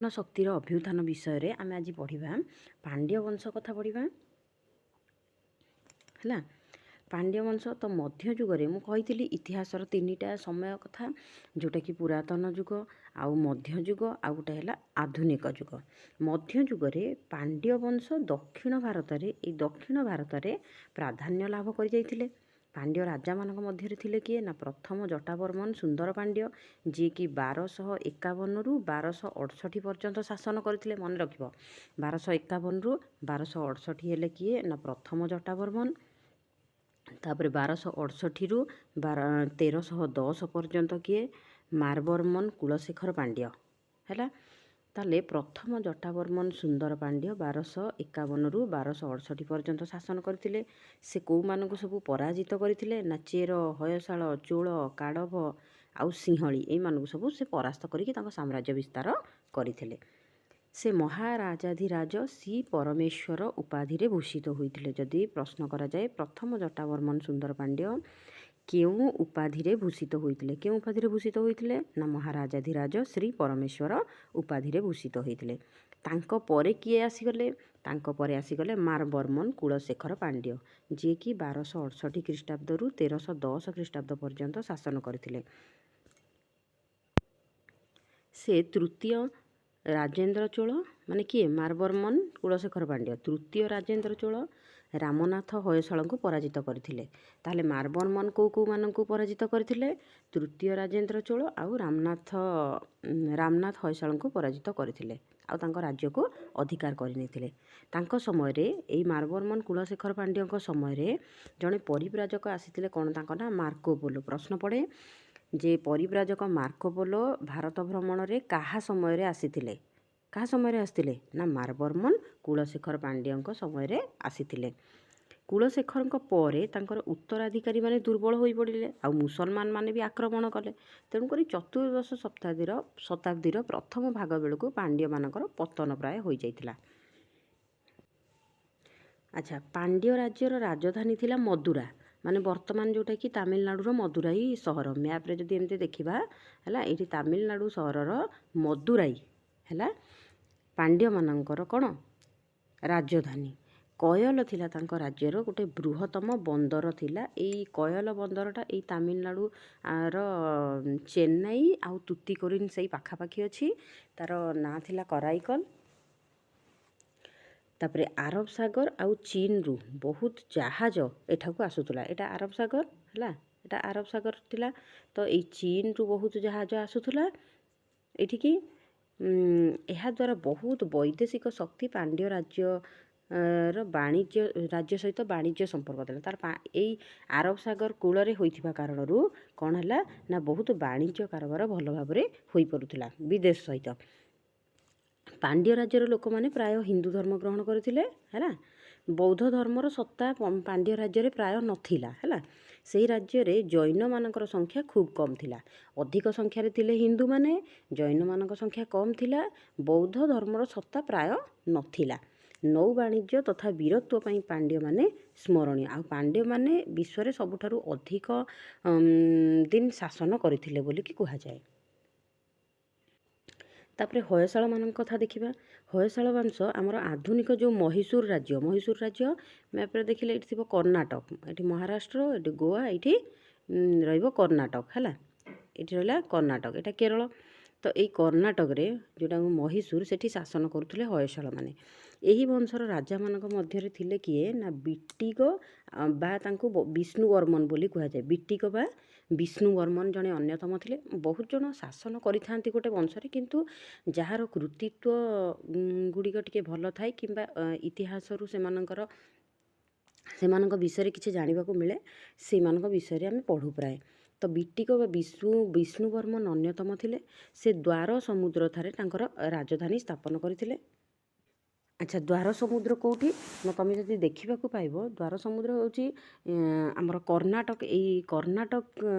ଶକ୍ତିର ଅଭ୍ୟୁତ୍ଥାନ ବିଷୟରେ ଆମେ ଆଜି ପଢ଼ିବା ପାଣ୍ଡ୍ୟ ବଂଶ କଥା ପଢ଼ିବା ହେଲା। ପାଣ୍ଡ୍ୟ ବଂଶ ତ ମଧ୍ୟଯୁଗରେ ମୁଁ କହିଥିଲି ଇତିହାସର ତିନିଟା ସମୟ କଥା, ଯେଉଁଟାକି ପୁରାତନ ଯୁଗ, ଆଉ ମଧ୍ୟଯୁଗ, ଆଉ ଗୋଟେ ହେଲା ଆଧୁନିକ ଯୁଗ। ମଧ୍ୟଯୁଗରେ ପାଣ୍ଡ୍ୟ ବଂଶ ଦକ୍ଷିଣ ଭାରତରେ ପ୍ରାଧାନ୍ୟ ଲାଭ କରିଯାଇଥିଲେ। ପାଣ୍ଡ୍ୟ ରାଜାମାନଙ୍କ ମଧ୍ୟରେ ଥିଲେ କିଏ ନା ପ୍ରଥମ ଜଟାବର୍ମନ ସୁନ୍ଦର ପାଣ୍ଡ୍ୟ, ଯିଏକି 1251ରୁ 1268 ପର୍ଯ୍ୟନ୍ତ ଶାସନ କରିଥିଲେ। ମନେ ରଖିବ, 1251ରୁ 1268 ହେଲେ କିଏ ନା ପ୍ରଥମ ଜଟାବର୍ମନ। ତାପରେ 1268ରୁ 1310 ପର୍ଯ୍ୟନ୍ତ କିଏ ମାରବର୍ମନ କୁଳଶେଖର ପାଣ୍ଡ୍ୟ ହେଲା। ତାହେଲେ ପ୍ରଥମ ଜଟାବର୍ମନ ସୁନ୍ଦର ପାଣ୍ଡ୍ୟ 1251ରୁ 1268 ପର୍ଯ୍ୟନ୍ତ ଶାସନ କରିଥିଲେ। ସେ କେଉଁମାନଙ୍କୁ ସବୁ ପରାଜିତ କରିଥିଲେ ନା ଚେର, ହୟଶାଳ, ଚୋଳ, କାଡ଼ଭ ଆଉ ସିଂହଳୀ, ଏଇମାନଙ୍କୁ ସବୁ ସେ ପରାସ୍ତ କରିକି ତାଙ୍କ ସାମ୍ରାଜ୍ୟ ବିସ୍ତାର କରିଥିଲେ। ସେ ମହାରାଜାଧିରାଜ ଶ୍ରୀ ପରମେଶ୍ୱର ଉପାଧିରେ ଭୂଷିତ ହୋଇଥିଲେ। ଯଦି ପ୍ରଶ୍ନ କରାଯାଏ ପ୍ରଥମ ଜଟାବର୍ମନ ସୁନ୍ଦର ପାଣ୍ଡ୍ୟ କେଉଁ ଉପାଧିରେ ଭୂଷିତ ହୋଇଥିଲେ, କେଉଁ ଉପାଧିରେ ଭୂଷିତ ହୋଇଥିଲେ ନା ମହାରାଜାଧିରାଜ ଶ୍ରୀ ପରମେଶ୍ୱର ଉପାଧିରେ ଭୂଷିତ ହୋଇଥିଲେ। ତାଙ୍କ ପରେ କିଏ ଆସିଗଲେ? ତାଙ୍କ ପରେ ଆସିଗଲେ ମାରବର୍ମନ କୁଳଶେଖର ପାଣ୍ଡ୍ୟ, ଯିଏକି 1268 ଖ୍ରୀଷ୍ଟାବ୍ଦରୁ 1310 ଖ୍ରୀଷ୍ଟାବ୍ଦ ପର୍ଯ୍ୟନ୍ତ ଶାସନ କରିଥିଲେ। ସେ ତୃତୀୟ ରାଜେନ୍ଦ୍ର ଚୋଳ, ମାନେ କିଏ? ମାରବର୍ମନ କୁଳଶେଖର ପାଣ୍ଡ୍ୟ ତୃତୀୟ ରାଜେନ୍ଦ୍ର ଚୋଳ ରାମନାଥ ହୟଶାଳଙ୍କୁ ପରାଜିତ କରିଥିଲେ। ତାହେଲେ ମାରବର୍ମନ କେଉଁମାନଙ୍କୁ ପରାଜିତ କରିଥିଲେ? ତୃତୀୟ ରାଜେନ୍ଦ୍ର ଚୋଳ ଆଉ ରାମନାଥ ହୟଶାଳଙ୍କୁ ପରାଜିତ କରିଥିଲେ, ଆଉ ତାଙ୍କ ରାଜ୍ୟକୁ ଅଧିକାର କରିନେଇଥିଲେ। ତାଙ୍କ ସମୟରେ ଏଇ ମାରବର୍ମନ କୁଳଶେଖର ପାଣ୍ଡ୍ୟଙ୍କ ସମୟରେ ଜଣେ ପରିବ୍ରାଜକ ଆସିଥିଲେ। କ'ଣ ତାଙ୍କ ନାଁ? ମାର୍କୋପୋଲୋ। ପ୍ରଶ୍ନ ପଡ଼େ ଯେ ପରିବ୍ରାଜକ ମାର୍କୋପୋଲୋ ଭାରତ ଭ୍ରମଣରେ କାହା ସମୟରେ ଆସିଥିଲେ? କାହା ସମୟରେ ଆସିଥିଲେ ନା ମାରବର୍ମନ କୁଳଶେଖର ପାଣ୍ଡ୍ୟଙ୍କ ସମୟରେ ଆସିଥିଲେ। କୁଳଶେଖରଙ୍କ ପରେ ତାଙ୍କର ଉତ୍ତରାଧିକାରୀମାନେ ଦୁର୍ବଳ ହୋଇପଡ଼ିଲେ, ଆଉ ମୁସଲମାନ ମାନେ ବି ଆକ୍ରମଣ କଲେ। ତେଣୁକରି ଚତୁର୍ଦ୍ଦଶ ଶତାବ୍ଦୀର ପ୍ରଥମ ଭାଗ ବେଳକୁ ପାଣ୍ଡ୍ୟମାନଙ୍କର ପତନ ପ୍ରାୟ ହୋଇଯାଇଥିଲା। ଆଚ୍ଛା, ପାଣ୍ଡ୍ୟ ରାଜ୍ୟର ରାଜଧାନୀ ଥିଲା ମଦୁରା, ମାନେ ବର୍ତ୍ତମାନ ଯେଉଁଟାକି ତାମିଲନାଡ଼ୁର ମଦୁରାଇ ସହର। ମ୍ୟାପ୍ରେ ଯଦି ଏମିତି ଦେଖିବା ହେଲା, ଏଇଠି ତାମିଲନାଡ଼ୁ ସହରର ମଦୁରାଇ ହେଲା ପାଣ୍ଡ୍ୟମାନଙ୍କର କ'ଣ ରାଜଧାନୀ। କୟଲ ଥିଲା ତାଙ୍କ ରାଜ୍ୟର ଗୋଟେ ବୃହତ୍ତମ ବନ୍ଦର ଥିଲା। ଏଇ କୟଲ ବନ୍ଦରଟା ଏଇ ତାମିଲନାଡ଼ୁର ଚେନ୍ନାଇ ଆଉ ତୁତିକୋରିନ୍ ସେଇ ପାଖାପାଖି ଅଛି। ତାର ନାଁ ଥିଲା କରାଇକଲ। ତାପରେ ଆରବ ସାଗର ଆଉ ଚୀନରୁ ବହୁତ ଜାହାଜ ଏଠାକୁ ଆସୁଥିଲା। ଏଇଟା ଆରବ ସାଗର ହେଲା, ଏଇଟା ଆରବ ସାଗର ଥିଲା। ତ ଏଇ ଚୀନରୁ ବହୁତ ଜାହାଜ ଆସୁଥିଲା ଏଠିକି। ଏହାଦ୍ୱାରା ବହୁତ ବୈଦେଶିକ ଶକ୍ତି ପାଣ୍ଡ୍ୟ ରାଜ୍ୟ ସହିତ ବାଣିଜ୍ୟ ସମ୍ପର୍କ ଥିଲା। ତାର ଏଇ ଆରବ ସାଗର କୂଳରେ ହୋଇଥିବା କାରଣରୁ କ'ଣ ହେଲା ନା ବହୁତ ବାଣିଜ୍ୟ କାରବାର ଭଲ ଭାବରେ ହୋଇପାରୁଥିଲା ବିଦେଶ ସହିତ। ପାଣ୍ଡ୍ୟ ରାଜ୍ୟର ଲୋକମାନେ ପ୍ରାୟ ହିନ୍ଦୁ ଧର୍ମ ଗ୍ରହଣ କରିଥିଲେ ହେଲା। ବୌଦ୍ଧ ଧର୍ମର ସତ୍ତା ପାଣ୍ଡ୍ୟ ରାଜ୍ୟରେ ପ୍ରାୟ ନଥିଲା ହେଲା। ସେହି ରାଜ୍ୟରେ ଜୈନମାନଙ୍କର ସଂଖ୍ୟା ଖୁବ୍ କମ୍ ଥିଲା। ଅଧିକ ସଂଖ୍ୟାରେ ଥିଲେ ହିନ୍ଦୁମାନେ, ଜୈନମାନଙ୍କ ସଂଖ୍ୟା କମ୍ ଥିଲା। ବୌଦ୍ଧ ଧର୍ମର ସତ୍ତା ପ୍ରାୟ ନଥିଲା। ନୌ ବାଣିଜ୍ୟ ତଥା ବୀରତ୍ୱ ପାଇଁ ପାଣ୍ଡ୍ୟମାନେ ସ୍ମରଣୀୟ, ଆଉ ପାଣ୍ଡ୍ୟମାନେ ବିଶ୍ୱରେ ସବୁଠାରୁ ଅଧିକ ଦିନ ଶାସନ କରିଥିଲେ ବୋଲିକି କୁହାଯାଏ। ତାପରେ ହୟଶାଳମାନଙ୍କ କଥା ଦେଖିବା। ହୟଶାଳ ବଂଶ ଆମର ଆଧୁନିକ ଯେଉଁ ମହୀଶୂର ରାଜ୍ୟ ମ୍ୟାପ୍ରେ ଦେଖିଲେ ଏଇଠି ଥିବ କର୍ଣ୍ଣାଟକ, ଏଠି ମହାରାଷ୍ଟ୍ର, ଏଠି ଗୋଆ, ଏଇଠି ରହିବ କର୍ଣ୍ଣାଟକ ହେଲା। ଏଇଠି ରହିଲା କର୍ଣ୍ଣାଟକ, ଏଇଟା କେରଳ। ତ ଏଇ କର୍ଣ୍ଣାଟକରେ ଯେଉଁଟା ମହୀଶୂର, ସେଠି ଶାସନ କରୁଥିଲେ ହୟଶାଳମାନେ। ଏହି ବଂଶର ରାଜାମାନଙ୍କ ମଧ୍ୟରେ ଥିଲେ କିଏ ନା ବିଟ୍ଟିକ ବା ତାଙ୍କୁ ବିଷ୍ଣୁବର୍ମନ ବୋଲି କୁହାଯାଏ। ବିଟ୍ଟିକ ବା ବିଷ୍ଣୁବର୍ମନ ଜଣେ ଅନ୍ୟତମ ଥିଲେ। ବହୁତ ଜଣ ଶାସନ କରିଥାନ୍ତି ଗୋଟେ ବଂଶରେ, କିନ୍ତୁ ଯାହାର କୃତିତ୍ୱ ଗୁଡ଼ିକ ଟିକେ ଭଲ ଥାଏ କିମ୍ବା ଇତିହାସରୁ ସେମାନଙ୍କ ବିଷୟରେ କିଛି ଜାଣିବାକୁ ମିଳେ, ସେମାନଙ୍କ ବିଷୟରେ ଆମେ ପଢ଼ୁ ପ୍ରାୟ। ତ ବିଟ୍ଟିକ ବା ବିଷ୍ଣୁବର୍ମନ ଅନ୍ୟତମ ଥିଲେ। ସେ ଦ୍ୱାର ସମୁଦ୍ରଠାରେ ତାଙ୍କର ରାଜଧାନୀ ସ୍ଥାପନ କରିଥିଲେ। ଆଚ୍ଛା, ଦ୍ୱାର ସମୁଦ୍ର କେଉଁଠି ନା ତୁମେ ଯଦି ଦେଖିବାକୁ ପାଇବ, ଦ୍ୱାର ସମୁଦ୍ର ହେଉଛି ଆମର କର୍ଣ୍ଣାଟକ। ଏଇ କର୍ଣ୍ଣାଟକ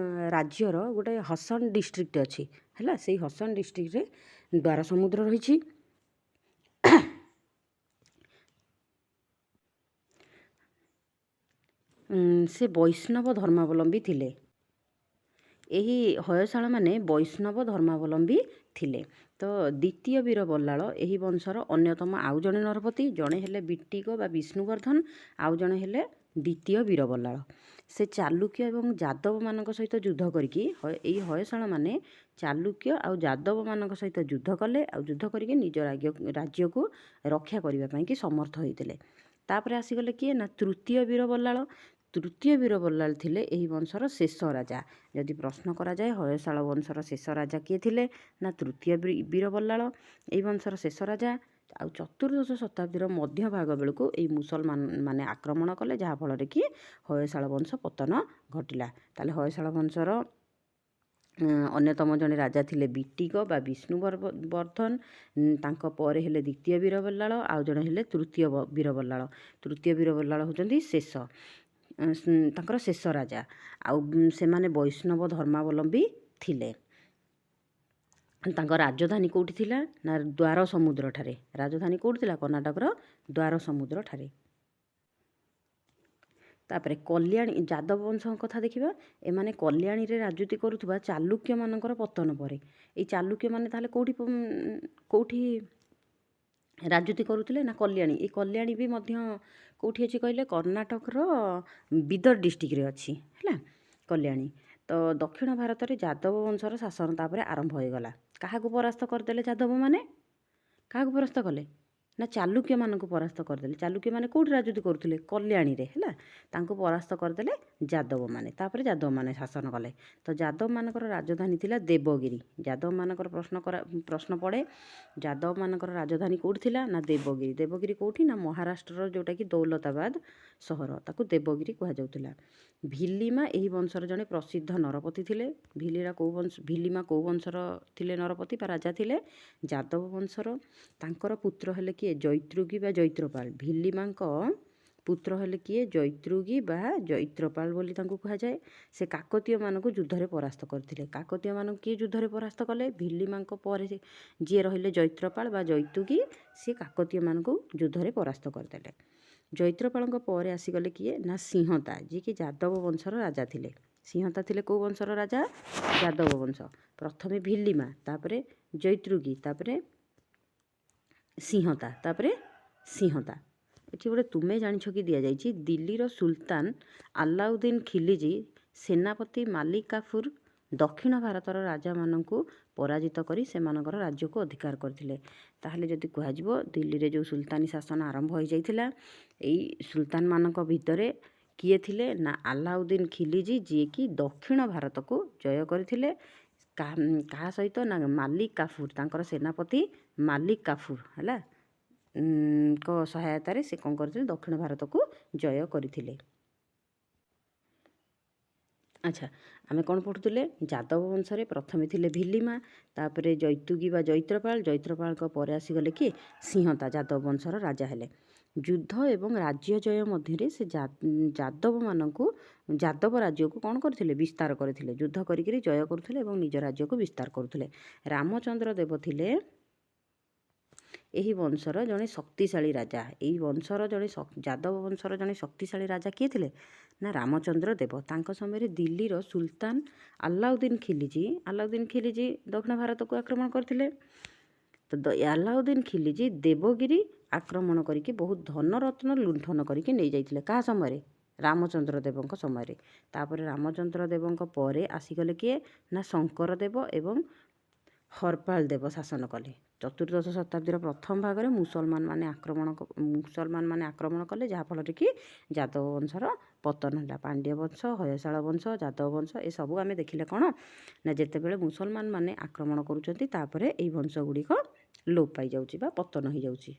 ରାଜ୍ୟର ଗୋଟେ ହସନ ଡିଷ୍ଟ୍ରିକ୍ଟ ଅଛି ହେଲା। ସେଇ ହସନ ଡିଷ୍ଟ୍ରିକ୍ଟରେ ଦ୍ୱାର ସମୁଦ୍ର ରହିଛି। ସେ ବୈଷ୍ଣବ ଧର୍ମାବଲମ୍ବୀ ଥିଲେ। ଏହି ହୟଶାଳମାନେ ବୈଷ୍ଣବ ଧର୍ମାବଲମ୍ବୀ ଥିଲେ। ତ ଦ୍ୱିତୀୟ ବୀର ବଲ୍ଲାଳ ଏହି ବଂଶର ଅନ୍ୟତମ ଆଉ ଜଣେ ନରପତି। ଜଣେ ହେଲେ ବିଟ୍ଟିକ ବା ବିଷ୍ଣୁବର୍ଦ୍ଧନ, ଆଉ ଜଣେ ହେଲେ ଦ୍ୱିତୀୟ ବୀର ବଲ୍ଲାଳ। ସେ ଚାଲୁକ୍ୟ ଏବଂ ଯାଦବମାନଙ୍କ ସହିତ ଯୁଦ୍ଧ କରିକି ଏଇ ହୟଶାଳମାନେ ଚାଲୁକ୍ୟ ଆଉ ଯାଦବମାନଙ୍କ ସହିତ ଯୁଦ୍ଧ କଲେ, ଆଉ ଯୁଦ୍ଧ କରିକି ନିଜ ରାଜ୍ୟକୁ ରକ୍ଷା କରିବା ପାଇଁକି ସମର୍ଥ ହୋଇଥିଲେ। ତାପରେ ଆସିଗଲେ କିଏ ନା ତୃତୀୟ ବୀର ବଲ୍ଲାଳ। ତୃତୀୟ ବୀର ବଲ୍ଲାଳ ଥିଲେ ଏହି ବଂଶର ଶେଷ ରାଜା। ଯଦି ପ୍ରଶ୍ନ କରାଯାଏ ହୟଶାଳ ବଂଶର ଶେଷ ରାଜା କିଏ ଥିଲେ, ନା ତୃତୀୟ ବୀର ବଲ୍ଲାଳ ଏହି ବଂଶର ଶେଷ ରାଜା। ଆଉ ଚତୁର୍ଦ୍ଦଶ ଶତାବ୍ଦୀର ମଧ୍ୟଭାଗ ବେଳକୁ ଏହି ମୁସଲମାନ ମାନେ ଆକ୍ରମଣ କଲେ, ଯାହାଫଳରେ କି ହୟଶାଳ ବଂଶ ପତନ ଘଟିଲା। ତାହେଲେ ହୟଶାଳ ବଂଶର ଅନ୍ୟତମ ଜଣେ ରାଜା ଥିଲେ ବିଟ୍ଟିକ ବା ବିଷ୍ଣୁବର୍ଦ୍ଧନ, ତାଙ୍କ ପରେ ହେଲେ ଦ୍ୱିତୀୟ ବୀର ବଲ୍ଲାଳ, ଆଉ ଜଣେ ହେଲେ ତୃତୀୟ ବୀର ବଲ୍ଲାଳ। ତୃତୀୟ ବୀର ବଲ୍ଲାଳ ହେଉଛନ୍ତି ତାଙ୍କର ଶେଷ ରାଜା। ଆଉ ସେମାନେ ବୈଷ୍ଣବ ଧର୍ମାବଲମ୍ବୀ ଥିଲେ। ତାଙ୍କ ରାଜଧାନୀ କେଉଁଠି ଥିଲା, ନା ଦ୍ୱାର ସମୁଦ୍ରଠାରେ। ରାଜଧାନୀ କେଉଁଠି ଥିଲା, କର୍ଣ୍ଣାଟକର ଦ୍ୱାର ସମୁଦ୍ରଠାରେ। ତାପରେ କଲ୍ୟାଣୀ ଯାଦବ ବଂଶଙ୍କ କଥା ଦେଖିବା। ଏମାନେ କଲ୍ୟାଣୀରେ ରାଜୁତି କରୁଥିବା ଚାଲୁକ୍ୟମାନଙ୍କର ପତନ ପରେ, ଏଇ ଚାଲୁକ୍ୟମାନେ ତାହେଲେ କେଉଁଠି ରାଜୁତି କରୁଥିଲେ, ନା କଲ୍ୟାଣୀ। ଏଇ କଲ୍ୟାଣୀ ବି ମଧ୍ୟ କେଉଁଠି ଅଛି କହିଲେ, କର୍ଣ୍ଣାଟକର ବିଦର ଡିଷ୍ଟ୍ରିକ୍ଟରେ ଅଛି ହେଲା କଲ୍ୟାଣୀ। ତ ଦକ୍ଷିଣ ଭାରତରେ ଯାଦବ ବଂଶର ଶାସନ ତାପରେ ଆରମ୍ଭ ହୋଇଗଲା। କାହାକୁ ପରାସ୍ତ କରିଦେଲେ ଯାଦବମାନେ, କାହାକୁ ପରାସ୍ତ କଲେ, ନା ଚାଲୁକ୍ୟମାନଙ୍କୁ ପରାସ୍ତ କରିଦେଲେ। ଚାଲୁକ୍ୟମାନେ କେଉଁଠି ରାଜୁତି କରୁଥିଲେ, କଲ୍ୟାଣୀରେ ହେଲା। ତାଙ୍କୁ ପରାସ୍ତ କରିଦେଲେ ଯାଦବମାନେ। ତାପରେ ଯାଦବମାନେ ଶାସନ କଲେ। ତ ଯାଦବମାନଙ୍କର ରାଜଧାନୀ ଥିଲା ଦେବଗିରି। ଯାଦବମାନଙ୍କର ପ୍ରଶ୍ନ ପଡ଼େ, ଯାଦବମାନଙ୍କର ରାଜଧାନୀ କେଉଁଠି ଥିଲା, ନା ଦେବଗିରି। ଦେବଗିରି କେଉଁଠି, ନା ମହାରାଷ୍ଟ୍ରର ଯେଉଁଟାକି ଦୌଲତାବାଦ ସହର, ତାକୁ ଦେବଗିରି କୁହାଯାଉଥିଲା। ଭିଲିମା ଏହି ବଂଶର ଜଣେ ପ୍ରସିଦ୍ଧ ନରପତି ଥିଲେ। ଭିଲିମା କେଉଁ ବଂଶର ଥିଲେ ନରପତି ବା ରାଜା ଥିଲେ, ଯାଦବ ବଂଶର। ତାଙ୍କର ପୁତ୍ର ହେଲେ କିଏ, ଜୈତ୍ରୁଗୀ ବା ଜୈତ୍ରପାଳ। ଭିଲିମାଙ୍କ ପୁତ୍ର ହେଲେ କିଏ, ଜୈତ୍ରୁଗୀ ବା ଜୈତ୍ରପାଳ ବୋଲି ତାଙ୍କୁ କୁହାଯାଏ। ସେ କାକତୀୟମାନଙ୍କୁ ଯୁଦ୍ଧରେ ପରାସ୍ତ କରିଥିଲେ। କାକତୀୟମାନଙ୍କୁ କିଏ ଯୁଦ୍ଧରେ ପରାସ୍ତ କଲେ, ଭିଲିମାଙ୍କ ପରେ ଯିଏ ରହିଲେ ଜୈତ୍ରପାଳ ବା ଜୈତୁଗୀ, ସେ କାକତୀୟମାନଙ୍କୁ ଯୁଦ୍ଧରେ ପରାସ୍ତ କରିଦେଲେ। ଜୈତ୍ରପାଳଙ୍କ ପରେ ଆସିଗଲେ କିଏ, ନା ସିଂହତା, ଯିଏକି ଯାଦବ ବଂଶର ରାଜା ଥିଲେ। ସିଂହତା ଥିଲେ କେଉଁ ବଂଶର ରାଜା, ଯାଦବ ବଂଶ। ପ୍ରଥମେ ଭିଲିମା, ତାପରେ ଜୈତ୍ରୁଗୀ, ତାପରେ ସିଂହତା, ତାପରେ ସିଂହତା। ଏଠି ଗୋଟେ ତୁମେ ଜାଣିଛ କି ଦିଆଯାଇଛି, ଦିଲ୍ଲୀର ସୁଲତାନ ଆଲାଉଦ୍ଦିନ ଖିଲଜି ସେନାପତି ମାଲିକ କାଫୁର ଦକ୍ଷିଣ ଭାରତର ରାଜାମାନଙ୍କୁ ପରାଜିତ କରି ସେମାନଙ୍କର ରାଜ୍ୟକୁ ଅଧିକାର କରିଥିଲେ। ତାହେଲେ ଯଦି କୁହାଯିବ ଦିଲ୍ଲୀରେ ଯେଉଁ ସୁଲତାନି ଶାସନ ଆରମ୍ଭ ହୋଇଯାଇଥିଲା, ଏଇ ସୁଲତାନମାନଙ୍କ ଭିତରେ କିଏ ଥିଲେ, ନା ଆଲାଉଦ୍ଦିନ ଖିଲଜି, ଯିଏକି ଦକ୍ଷିଣ ଭାରତକୁ ଜୟ କରିଥିଲେ। କାହା ସହିତ, ନା ମାଲିକ କାଫୁର, ତାଙ୍କର ସେନାପତି ମାଲିକ କାଫୁର ହେଲା ଙ୍କ ସହାୟତାରେ ସେ କ'ଣ କରିଥିଲେ, ଦକ୍ଷିଣ ଭାରତକୁ ଜୟ କରିଥିଲେ। ଆଚ୍ଛା, ଆମେ କ'ଣ ପଢ଼ୁଥିଲେ, ଯାଦବ ବଂଶରେ ପ୍ରଥମେ ଥିଲେ ଭିଲିମା, ତାପରେ ଜୈତୁଗୀ ବା ଜୈତ୍ରପାଳ। ଜୈତ୍ରପାଳଙ୍କ ପରେ ଆସିଗଲେ କିଏ, ସିଂହତା, ଯାଦବ ବଂଶର ରାଜା ହେଲେ। ଯୁଦ୍ଧ ଏବଂ ରାଜ୍ୟ ଜୟ ମଧ୍ୟରେ ସେ ଯାଦବ ରାଜ୍ୟକୁ କ'ଣ କରିଥିଲେ, ବିସ୍ତାର କରିଥିଲେ। ଯୁଦ୍ଧ କରିକିରି ଜୟ କରୁଥିଲେ ଏବଂ ନିଜ ରାଜ୍ୟକୁ ବିସ୍ତାର କରୁଥିଲେ। ରାମଚନ୍ଦ୍ର ଦେବ ଥିଲେ ଏହି ବଂଶର ଜଣେ ଶକ୍ତିଶାଳୀ ରାଜା। ଏହି ବଂଶର ଯାଦବ ବଂଶର ଜଣେ ଶକ୍ତିଶାଳୀ ରାଜା କିଏ ଥିଲେ, ନା ରାମଚନ୍ଦ୍ର ଦେବ। ତାଙ୍କ ସମୟରେ ଦିଲ୍ଲୀର ସୁଲତାନ ଆଲାଉଦ୍ଦିନ ଖିଲଜି ଦକ୍ଷିଣ ଭାରତକୁ ଆକ୍ରମଣ କରିଥିଲେ। ତ ଆଲାଉଦ୍ଦିନ ଖିଲଜି ଦେବଗିରି ଆକ୍ରମଣ କରିକି ବହୁତ ଧନରତ୍ନ ଲୁଣ୍ଠନ କରିକି ନେଇଯାଇଥିଲେ। କାହା ସମୟରେ, ରାମଚନ୍ଦ୍ର ଦେବଙ୍କ ସମୟରେ। ତାପରେ ରାମଚନ୍ଦ୍ର ଦେବଙ୍କ ପରେ ଆସିଗଲେ କିଏ, ନା ଶଙ୍କର ଦେବ ଏବଂ ହରପାଳ ଦେବ ଶାସନ କଲେ। ଚତୁର୍ଦ୍ଦଶ ଶତାବ୍ଦୀର ପ୍ରଥମ ଭାଗରେ ମୁସଲମାନମାନେ ଆକ୍ରମଣ କଲେ, ଯାହାଫଳରେ କି ଯାଦବ ବଂଶର ପତନ ହେଲା। ପାଣ୍ଡ୍ୟ ବଂଶ, ହୟଶାଳ ବଂଶ, ଯାଦବ ବଂଶ ଏସବୁ ଆମେ ଦେଖିଲେ କ'ଣ, ନା ଯେତେବେଳେ ମୁସଲମାନମାନେ ଆକ୍ରମଣ କରୁଛନ୍ତି, ତାପରେ ଏଇ ବଂଶ ଗୁଡ଼ିକ ଲୋପ ପାଇଯାଉଛି ବା ପତନ ହୋଇଯାଉଛି।